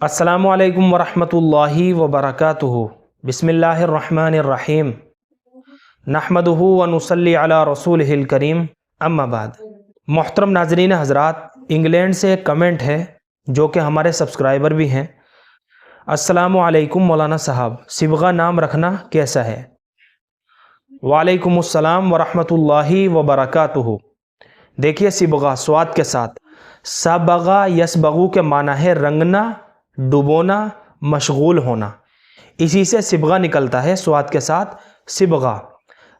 अस्सलामु अलैकुम वरहमतुल्लाहि वबरकातुहु। बिस्मिल्लाहिर्रहमानिर्रहीम। नहमदुहु व नुसल्ली अला रसूलिहिल करीम। अम्मा बाद। मोहतरम नाज़रीन हज़रात, इंग्लैंड से एक कमेंट है जो कि हमारे सब्सक्राइबर भी हैं। अस्सलामु अलैकुम मौलाना साहब, सिबगा नाम रखना कैसा है? वालेकुमुस्सलाम वरहमतुल्लाहि वबरकातुहु। देखिए, सिबगा स्वाद के साथ सबगा यसबगु के माना है रंगना, डुबोना, मशगूल होना। इसी से सिबगा निकलता है, स्वाद के साथ सिबगा।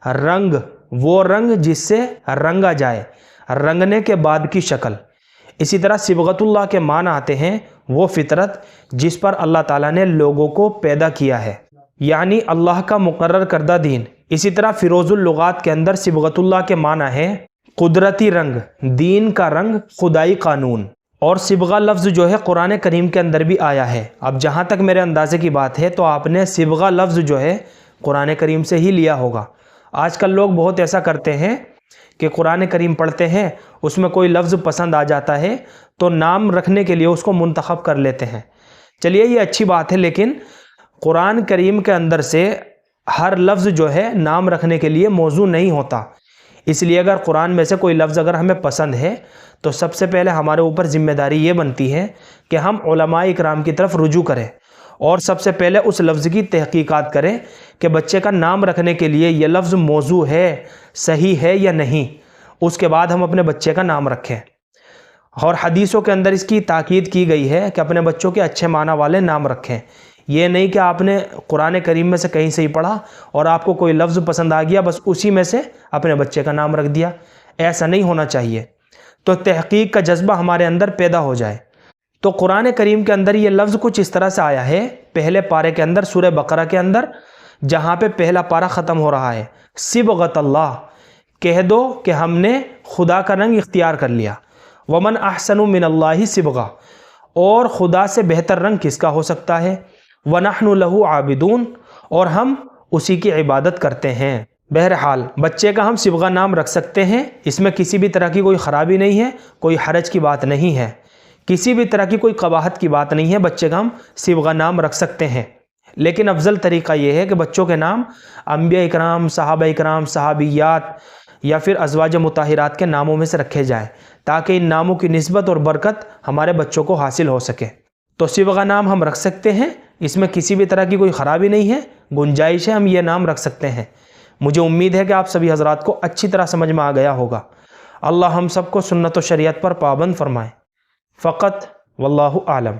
रंग, वो रंग जिससे रंगा जाए, रंगने के बाद की शक्ल। इसी तरह सिबगतुल्लाह के माना आते हैं वो फितरत जिस पर अल्लाह ताला ने लोगों को पैदा किया है, यानी अल्लाह का मुकर्रर करदा दीन। इसी तरह फिरोजुल लुगात के अंदर सिबगतुल्लाह के माना है कुदरती रंग, दीन का रंग, खुदाई कानून। और सिबगा लफ्ज़ जो है कुरान करीम के अंदर भी आया है। अब जहाँ तक मेरे अंदाजे की बात है तो आपने सिबगा लफ्ज़ जो है कुरान करीम से ही लिया होगा। आजकल लोग बहुत ऐसा करते हैं कि कुरान करीम पढ़ते हैं, उसमें कोई लफ्ज़ पसंद आ जाता है तो नाम रखने के लिए उसको मुंतखब कर लेते हैं। चलिए, ये अच्छी बात है, लेकिन कुरान करीम के अंदर से हर लफ्ज़ जो है नाम रखने के लिए मौजू नहीं होता। इसलिए अगर कुरान में से कोई लफ्ज़ अगर हमें पसंद है तो सबसे पहले हमारे ऊपर ज़िम्मेदारी ये बनती है कि हम उलमाए इकराम की तरफ रुजू करें और सबसे पहले उस लफ्ज़ की तहकीकात करें कि बच्चे का नाम रखने के लिए ये लफ्ज़ मौजू है, सही है या नहीं। उसके बाद हम अपने बच्चे का नाम रखें। और हदीसों के अंदर इसकी ताकीद की गई है कि अपने बच्चों के अच्छे माना वाले नाम रखें। ये नहीं कि आपने कुरान करीम में से कहीं से ही पढ़ा और आपको कोई लफ्ज़ पसंद आ गया, बस उसी में से अपने बच्चे का नाम रख दिया। ऐसा नहीं होना चाहिए। तो तहकीक का जज्बा हमारे अंदर पैदा हो जाए। तो कुरान करीम के अंदर ये लफ्ज़ कुछ इस तरह से आया है, पहले पारे के अंदर सूरह बकरा के अंदर, जहाँ पे पहला पारा ख़त्म हो रहा है, सिबगतल्लाह, कह दो कि हमने खुदा का रंग इख्तियार कर लिया। वमन अहसनु मिनल्लाहि सिबगा, और खुदा से बेहतर रंग किसका हो सकता है। वनहनु लहू आबिदून, और हम उसी की इबादत करते हैं। बहरहाल बच्चे का हम सिबगा नाम रख सकते हैं, इसमें किसी भी तरह की कोई ख़राबी नहीं है, कोई हरज की बात नहीं है, किसी भी तरह की कोई कबाहत की बात नहीं है। बच्चे का हम सिबगा नाम रख सकते हैं, लेकिन अफजल तरीक़ा यह है कि बच्चों के नाम अंबिया इकराम, सहाबा इकराम, सहाबियात या फिर अज़वाज मुताहिरात के नामों में से रखे जाएँ, ताकि इन नामों की निस्बत और बरकत हमारे बच्चों को हासिल हो सके। तो सिबगा नाम हम रख सकते हैं, इसमें किसी भी तरह की कोई ख़राबी नहीं है, गुंजाइश है, हम ये नाम रख सकते हैं। मुझे उम्मीद है कि आप सभी हजरात को अच्छी तरह समझ में आ गया होगा। अल्लाह हम सबको सुन्नत व शरीयत पर पाबंद फरमाए। फ़क़त वल्लाहु आलम।